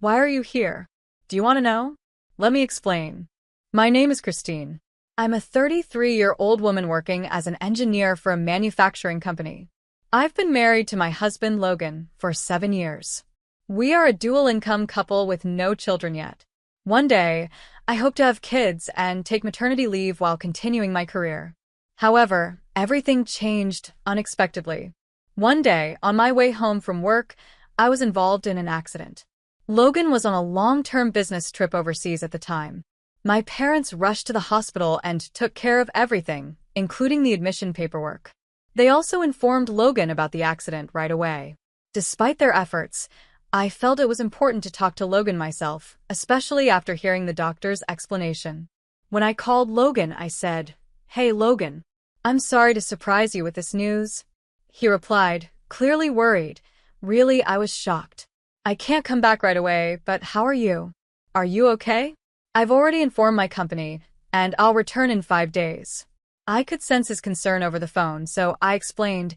Why are you here? Do you want to know? Let me explain. My name is Christine. I'm a 33-year-old woman working as an engineer for a manufacturing company. I've been married to my husband, Logan, for 7 years. We are a dual-income couple with no children yet. One day, I hope to have kids and take maternity leave while continuing my career. However, everything changed unexpectedly. One day, on my way home from work, I was involved in an accident. Logan was on a long-term business trip overseas at the time. My parents rushed to the hospital and took care of everything, including the admission paperwork. They also informed Logan about the accident right away. Despite their efforts, I felt it was important to talk to Logan myself, especially after hearing the doctor's explanation. When I called Logan, I said, "Hey, Logan, I'm sorry to surprise you with this news." He replied, clearly worried. Really, I was shocked. "I can't come back right away, but how are you? Are you okay?" "I've already informed my company, and I'll return in 5 days." I could sense his concern over the phone, so I explained,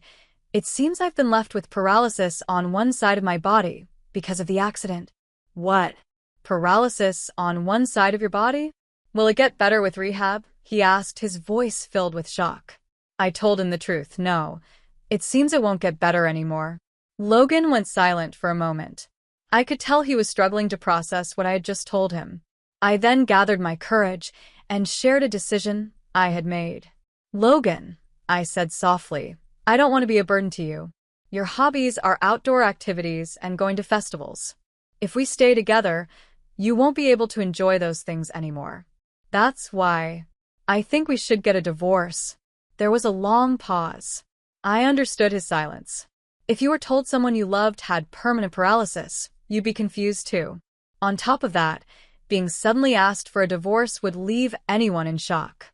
"It seems I've been left with paralysis on one side of my body because of the accident." "What? Paralysis on one side of your body? Will it get better with rehab?" he asked, his voice filled with shock. I told him the truth. No, it seems it won't get better anymore. Logan went silent for a moment. I could tell he was struggling to process what I had just told him. I then gathered my courage and shared a decision I had made. "Logan," I said softly, "I don't want to be a burden to you. Your hobbies are outdoor activities and going to festivals. If we stay together, you won't be able to enjoy those things anymore. That's why I think we should get a divorce." There was a long pause. I understood his silence. If you were told someone you loved had permanent paralysis, you'd be confused too. On top of that, being suddenly asked for a divorce would leave anyone in shock.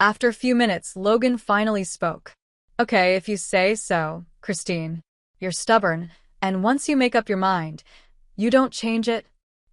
After a few minutes, Logan finally spoke. "Okay, if you say so, Christine. You're stubborn, and once you make up your mind, you don't change it."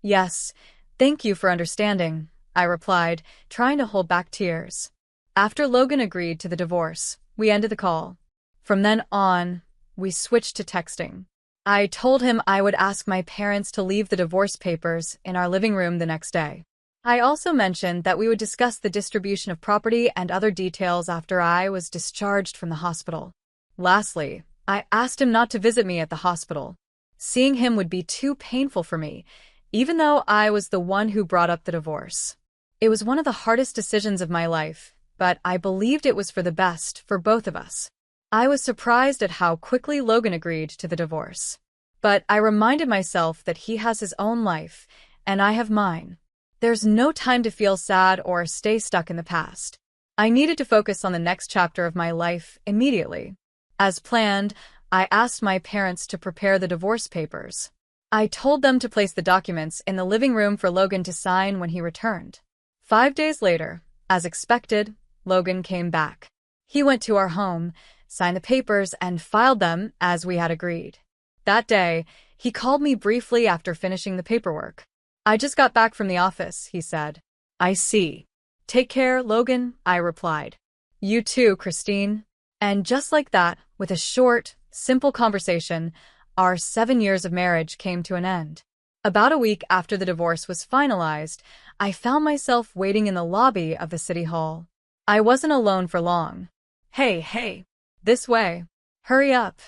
"Yes, thank you for understanding," I replied, trying to hold back tears. After Logan agreed to the divorce, we ended the call. From then on, we switched to texting. I told him I would ask my parents to leave the divorce papers in our living room the next day. I also mentioned that we would discuss the distribution of property and other details after I was discharged from the hospital. Lastly, I asked him not to visit me at the hospital. Seeing him would be too painful for me, even though I was the one who brought up the divorce. It was one of the hardest decisions of my life, but I believed it was for the best for both of us. I was surprised at how quickly Logan agreed to the divorce. But I reminded myself that he has his own life, and I have mine. There's no time to feel sad or stay stuck in the past. I needed to focus on the next chapter of my life immediately. As planned, I asked my parents to prepare the divorce papers. I told them to place the documents in the living room for Logan to sign when he returned. 5 days later, as expected, Logan came back. He went to our home, signed the papers, and filed them as we had agreed. That day, he called me briefly after finishing the paperwork. "I just got back from the office," he said. "I see. Take care, Logan," I replied. "You too, Christine." And just like that, with a short, simple conversation, our 7 years of marriage came to an end. About a week after the divorce was finalized, I found myself waiting in the lobby of the city hall. I wasn't alone for long. Hey, this way. Hurry up."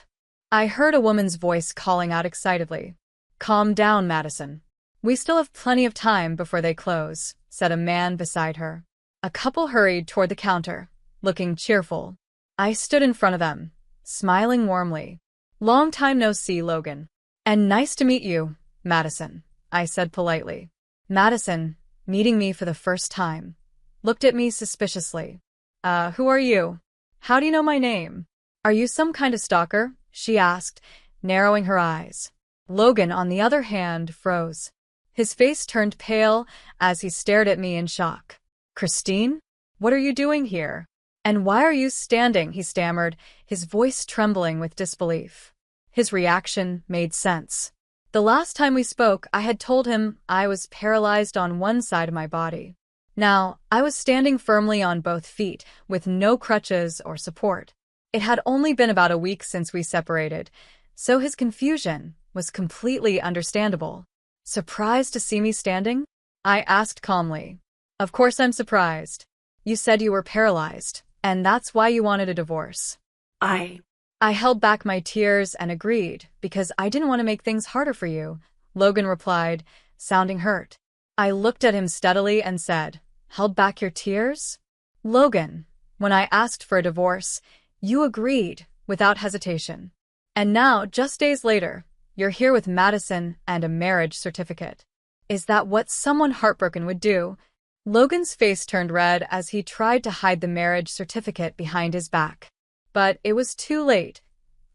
I heard a woman's voice calling out excitedly. "Calm down, Madison. We still have plenty of time before they close," said a man beside her. A couple hurried toward the counter, looking cheerful. I stood in front of them, smiling warmly. "Long time no see, Logan. And nice to meet you, Madison," I said politely. Madison, meeting me for the first time, looked at me suspiciously. Who are you? How do you know my name? Are you some kind of stalker?" she asked, narrowing her eyes. Logan, on the other hand, froze. His face turned pale as he stared at me in shock. "Christine? What are you doing here? And why are you standing?" he stammered, his voice trembling with disbelief. His reaction made sense. The last time we spoke, I had told him I was paralyzed on one side of my body. Now, I was standing firmly on both feet, with no crutches or support. It had only been about a week since we separated, so his confusion was completely understandable. Surprised to see me standing? I asked calmly. Of course I'm surprised. You said you were paralyzed, and that's why you wanted a divorce. I, I held back my tears and agreed, because I didn't want to make things harder for you, Logan replied, sounding hurt. I looked at him steadily and said, held back your tears? Logan, when I asked for a divorce, you agreed, without hesitation. And now, just days later, you're here with Madison and a marriage certificate. Is that what someone heartbroken would do? Logan's face turned red as he tried to hide the marriage certificate behind his back. But it was too late.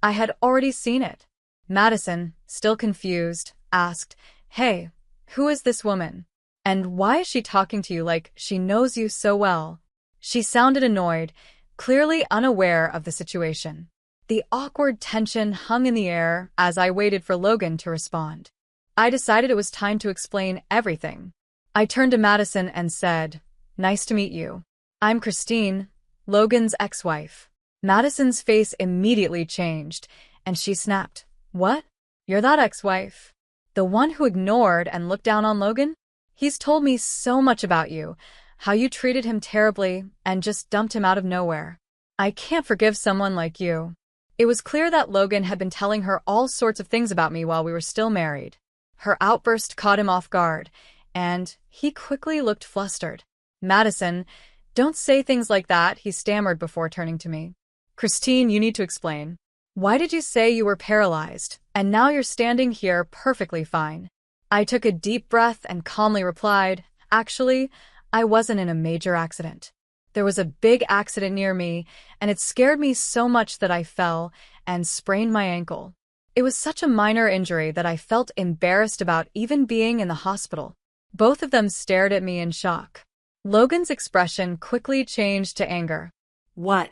I had already seen it. Madison, still confused, asked, Hey, who is this woman? And why is she talking to you like she knows you so well? She sounded annoyed, clearly unaware of the situation. The awkward tension hung in the air as I waited for Logan to respond. I decided it was time to explain everything. I turned to Madison and said, Nice to meet you. I'm Christine, Logan's ex-wife. Madison's face immediately changed, and she snapped, What? You're that ex-wife? The one who ignored and looked down on Logan? He's told me so much about you, how you treated him terribly and just dumped him out of nowhere. I can't forgive someone like you. It was clear that Logan had been telling her all sorts of things about me while we were still married. Her outburst caught him off guard, and he quickly looked flustered. Madison, don't say things like that, he stammered before turning to me. Christine, you need to explain. Why did you say you were paralyzed, and now you're standing here perfectly fine? I took a deep breath and calmly replied, Actually, I wasn't in a major accident. There was a big accident near me, and it scared me so much that I fell and sprained my ankle. It was such a minor injury that I felt embarrassed about even being in the hospital. Both of them stared at me in shock. Logan's expression quickly changed to anger. what?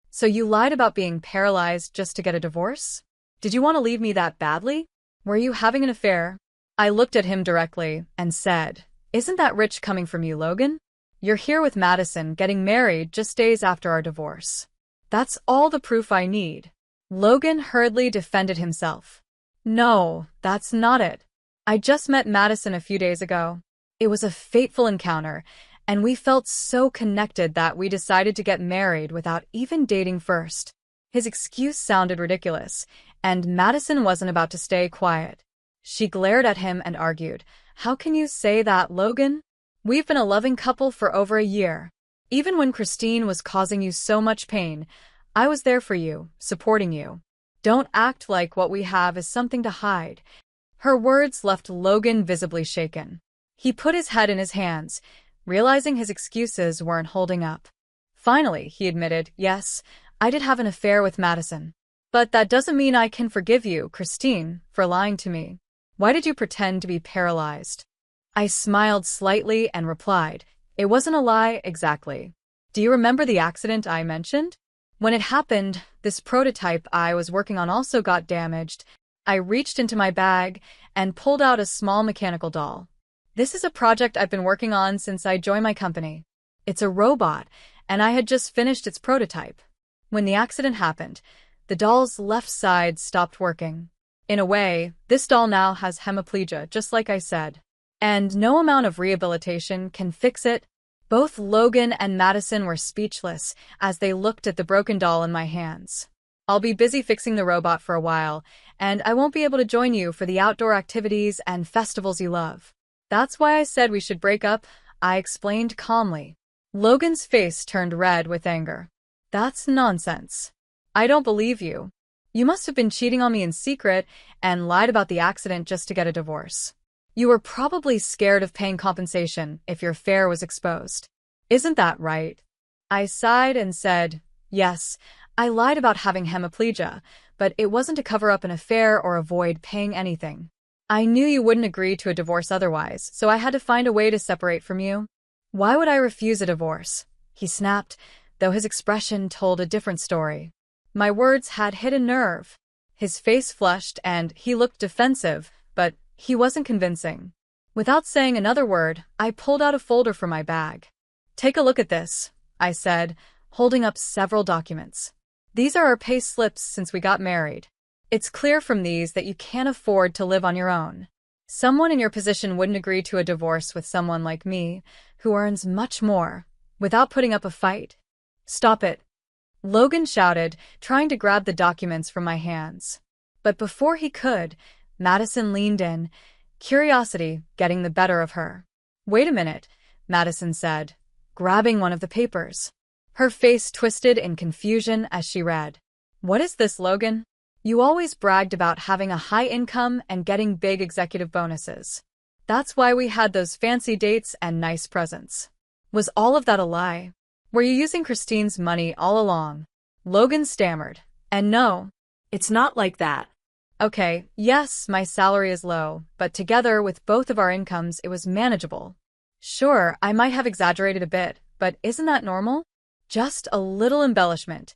So you lied about being paralyzed just to get a divorce? Did you want to leave me that badly? Were you having an affair? I looked at him directly and said, Isn't that rich coming from you, Logan? You're here with Madison, getting married just days after our divorce. That's all the proof I need. Logan hurriedly defended himself. No, that's not it. I just met Madison a few days ago. It was a fateful encounter, and we felt so connected that we decided to get married without even dating first. His excuse sounded ridiculous, and Madison wasn't about to stay quiet. She glared at him and argued, How can you say that, Logan? We've been a loving couple for over a year. Even when Christine was causing you so much pain, I was there for you, supporting you. Don't act like what we have is something to hide. Her words left Logan visibly shaken. He put his head in his hands, realizing his excuses weren't holding up. Finally, he admitted, Yes, I did have an affair with Madison. But that doesn't mean I can forgive you, Christine, for lying to me. Why did you pretend to be paralyzed? I smiled slightly and replied, It wasn't a lie exactly. Do you remember the accident I mentioned? When it happened, this prototype I was working on also got damaged. I reached into my bag and pulled out a small mechanical doll. This is a project I've been working on since I joined my company. It's a robot, and I had just finished its prototype. When the accident happened, the doll's left side stopped working. In a way, this doll now has hemiplegia, just like I said. And no amount of rehabilitation can fix it. Both Logan and Madison were speechless as they looked at the broken doll in my hands. I'll be busy fixing the robot for a while, and I won't be able to join you for the outdoor activities and festivals you love. That's why I said we should break up, I explained calmly. Logan's face turned red with anger. That's nonsense. I don't believe you. You must have been cheating on me in secret and lied about the accident just to get a divorce. You were probably scared of paying compensation if your affair was exposed. Isn't that right? I sighed and said, Yes, I lied about having hemiplegia, but it wasn't to cover up an affair or avoid paying anything. I knew you wouldn't agree to a divorce otherwise, so I had to find a way to separate from you. Why would I refuse a divorce? He snapped, though his expression told a different story. My words had hit a nerve. His face flushed and he looked defensive, but he wasn't convincing. Without saying another word, I pulled out a folder from my bag. Take a look at this, I said, holding up several documents. These are our pay slips since we got married. It's clear from these that you can't afford to live on your own. Someone in your position wouldn't agree to a divorce with someone like me, who earns much more, without putting up a fight. Stop it, Logan shouted, trying to grab the documents from my hands. But before he could, Madison leaned in, curiosity getting the better of her. Wait a minute, Madison said, grabbing one of the papers. Her face twisted in confusion as she read. What is this, Logan? You always bragged about having a high income and getting big executive bonuses. That's why we had those fancy dates and nice presents. Was all of that a lie? Were you using Christine's money all along? Logan stammered. And no, It's not like that. okay, yes, my salary is low, but together with both of our incomes, it was manageable. Sure, I might have exaggerated a bit, but isn't that normal? Just a little embellishment.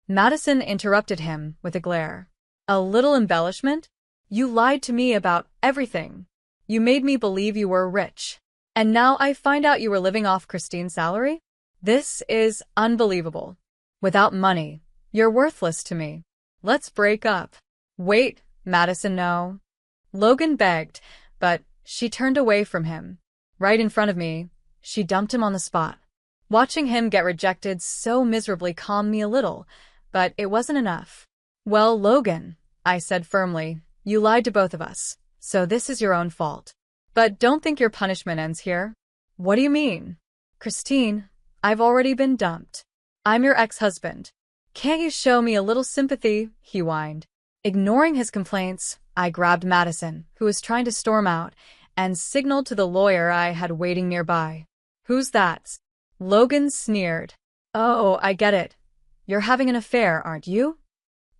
Madison interrupted him with a glare. A little embellishment? You lied to me about everything. You made me believe you were rich. And now I find out you were living off Christine's salary? This is unbelievable. Without money, you're worthless to me. Let's break up. Wait, Madison, no. Logan begged, but she turned away from him. Right in front of me, she dumped him on the spot. Watching him get rejected so miserably calmed me a little, but it wasn't enough. Well, Logan, I said firmly, you lied to both of us, so this is your own fault. But don't think your punishment ends here. What do you mean? Christine, I've already been dumped. I'm your ex-husband. Can't you show me a little sympathy? He whined. Ignoring his complaints, I grabbed Madison, who was trying to storm out, and signaled to the lawyer I had waiting nearby. Who's that? Logan sneered. Oh, I get it. You're having an affair, aren't you?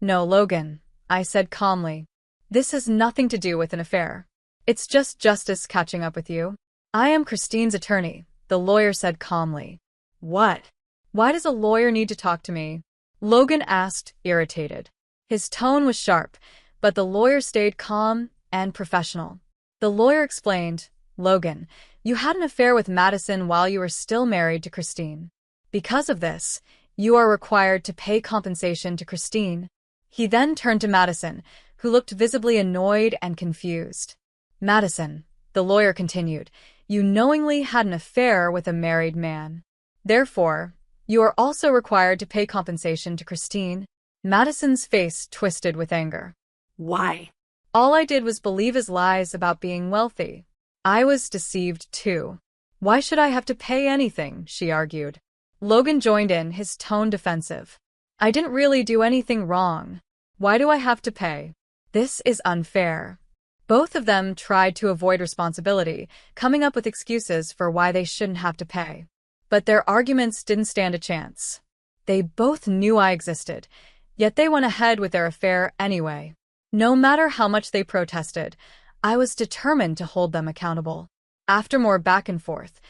No, Logan, I said calmly. This has nothing to do with an affair. It's just justice catching up with you. I am Christine's attorney, the lawyer said calmly. What? Why does a lawyer need to talk to me? Logan asked, irritated. His tone was sharp, but the lawyer stayed calm and professional. The lawyer explained, Logan, you had an affair with Madison while you were still married to Christine. Because of this, you are required to pay compensation to Christine. He then turned to Madison, who looked visibly annoyed and confused. Madison, the lawyer continued, you knowingly had an affair with a married man. Therefore, you are also required to pay compensation to Christine. Madison's face twisted with anger. Why? All I did was believe his lies about being wealthy. I was deceived too. Why should I have to pay anything? She argued. Logan joined in, his tone defensive. I didn't really do anything wrong. Why do I have to pay? This is unfair. Both of them tried to avoid responsibility, coming up with excuses for why they shouldn't have to pay. But their arguments didn't stand a chance. They both knew I existed, yet they went ahead with their affair anyway. No matter how much they protested, I was determined to hold them accountable. After more back and forth,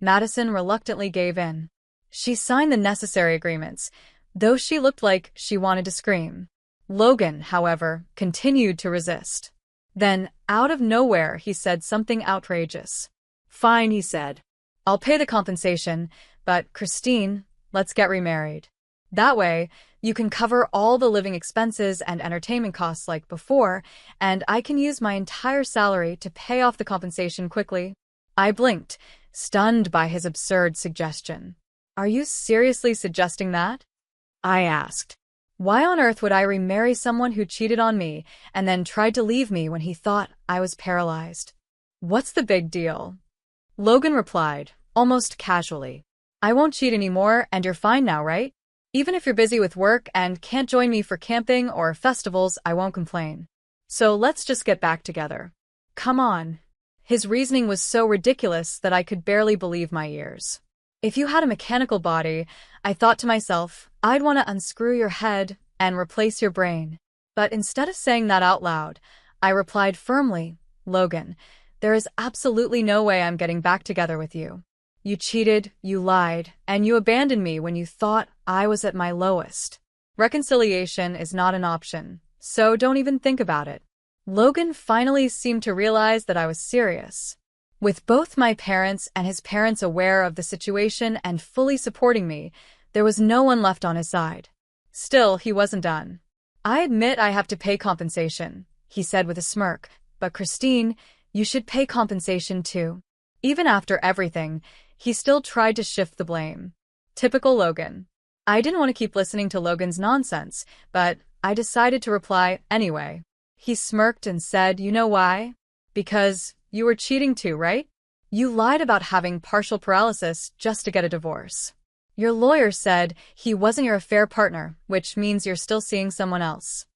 Madison reluctantly gave in. She signed the necessary agreements, though she looked like she wanted to scream. Logan, however, continued to resist. Then, out of nowhere, he said something outrageous. Fine, he said. I'll pay the compensation, but Christine, let's get remarried. That way, you can cover all the living expenses and entertainment costs like before, and I can use my entire salary to pay off the compensation quickly. I blinked, stunned by his absurd suggestion. Are you seriously suggesting that? I asked. Why on earth would I remarry someone who cheated on me and then tried to leave me when he thought I was paralyzed? What's the big deal? Logan replied, almost casually. I won't cheat anymore, and you're fine now, right? Even if you're busy with work and can't join me for camping or festivals, I won't complain. So let's just get back together. Come on. His reasoning was so ridiculous that I could barely believe my ears. If you had a mechanical body, I thought to myself, I'd want to unscrew your head and replace your brain. But instead of saying that out loud, I replied firmly, Logan, there is absolutely no way I'm getting back together with you. You cheated, you lied, and you abandoned me when you thought I was at my lowest. Reconciliation is not an option, so don't even think about it. Logan finally seemed to realize that I was serious. With both my parents and his parents aware of the situation and fully supporting me, there was no one left on his side. Still, he wasn't done. I admit I have to pay compensation, he said with a smirk, but Christine, You should pay compensation too. Even after everything, he still tried to shift the blame. Typical Logan. I didn't want to keep listening to Logan's nonsense, but I decided to reply anyway. He smirked and said, "You know why? Because you were cheating too, right? You lied about having partial paralysis just to get a divorce. Your lawyer said he wasn't your affair partner, which means you're still seeing someone else.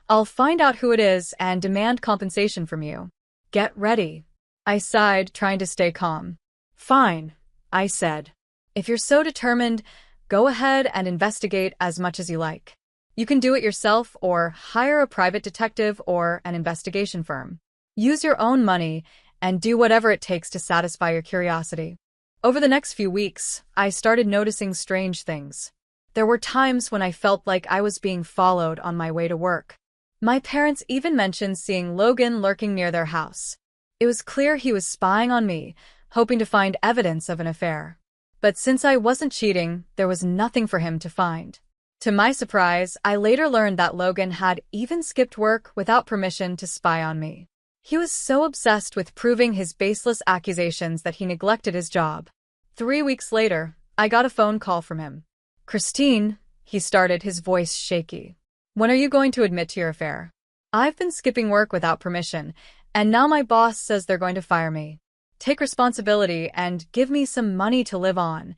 I'll find out who it is and demand compensation from you. Get ready." I sighed, trying to stay calm. Fine, I said. If you're so determined, go ahead and investigate as much as you like. You can do it yourself or hire a private detective or an investigation firm. Use your own money and do whatever it takes to satisfy your curiosity. Over the next few weeks, I started noticing strange things. There were times when I felt like I was being followed on my way to work. My parents even mentioned seeing Logan lurking near their house. It was clear he was spying on me, hoping to find evidence of an affair. But since I wasn't cheating, there was nothing for him to find. To my surprise, I later learned that Logan had even skipped work without permission to spy on me. He was so obsessed with proving his baseless accusations that he neglected his job. 3 weeks later, I got a phone call from him. "Christine," he started, his voice shaky. "When are you going to admit to your affair? I've been skipping work without permission, and now my boss says they're going to fire me. Take responsibility and give me some money to live on."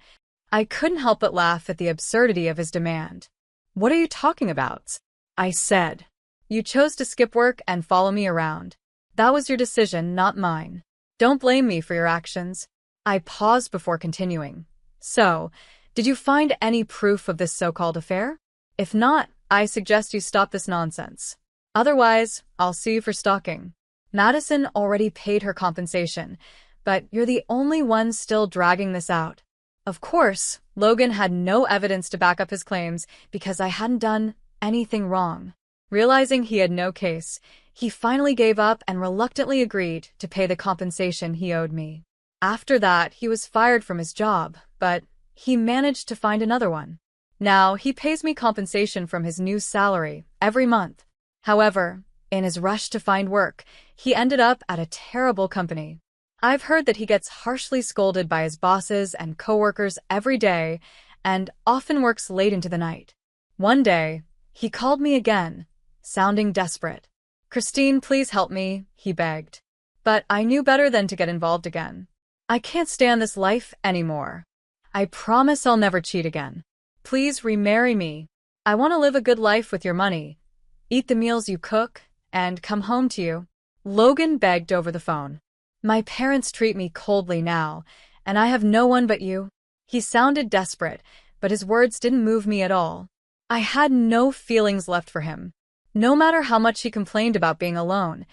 I couldn't help but laugh at the absurdity of his demand. "What are you talking about?" I said. "You chose to skip work and follow me around. That was your decision, not mine. Don't blame me for your actions." I paused before continuing. "So, did you find any proof of this so-called affair? If not, I suggest you stop this nonsense. Otherwise, I'll sue you for stalking. Madison already paid her compensation, but you're the only one still dragging this out." Of course, Logan had no evidence to back up his claims because I hadn't done anything wrong. Realizing he had no case, he finally gave up and reluctantly agreed to pay the compensation he owed me. After that, he was fired from his job, but he managed to find another one. Now, he pays me compensation from his new salary every month. However, in his rush to find work, he ended up at a terrible company. I've heard that he gets harshly scolded by his bosses and coworkers every day and often works late into the night. One day, he called me again, sounding desperate. "Christine, please help me," he begged. But I knew better than to get involved again. "I can't stand this life anymore. I promise I'll never cheat again. Please remarry me. I want to live a good life with your money, eat the meals you cook, and come home to you." Logan begged over the phone. "My parents treat me coldly now, and I have no one but you." He sounded desperate, but his words didn't move me at all. I had no feelings left for him. No matter how much he complained about being alone,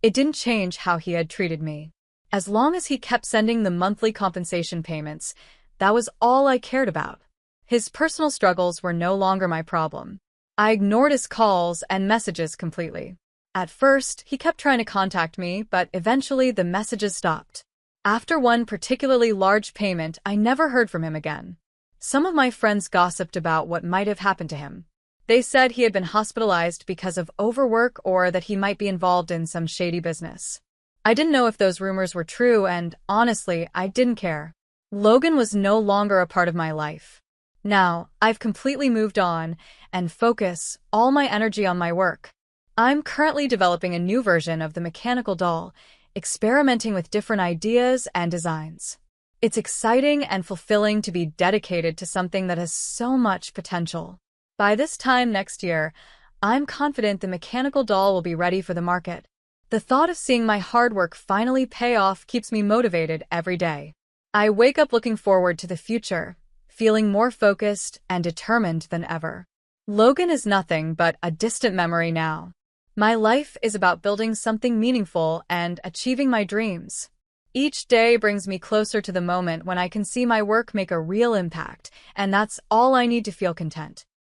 it didn't change how he had treated me. As long as he kept sending the monthly compensation payments, that was all I cared about. His personal struggles were no longer my problem. I ignored his calls and messages completely. At first, he kept trying to contact me, but eventually the messages stopped. After one particularly large payment, I never heard from him again. Some of my friends gossiped about what might have happened to him. They said he had been hospitalized because of overwork or that he might be involved in some shady business. I didn't know if those rumors were true, and honestly, I didn't care. Logan was no longer a part of my life. Now, I've completely moved on and focus all my energy on my work. I'm currently developing a new version of the mechanical doll, experimenting with different ideas and designs. It's exciting and fulfilling to be dedicated to something that has so much potential. By this time next year, I'm confident the mechanical doll will be ready for the market. The thought of seeing my hard work finally pay off keeps me motivated every day. I wake up looking forward to the future, feeling more focused and determined than ever. Logan is nothing but a distant memory now. My life is about building something meaningful and achieving my dreams. Each day brings me closer to the moment when I can see my work make a real impact, and that's all I need to feel content.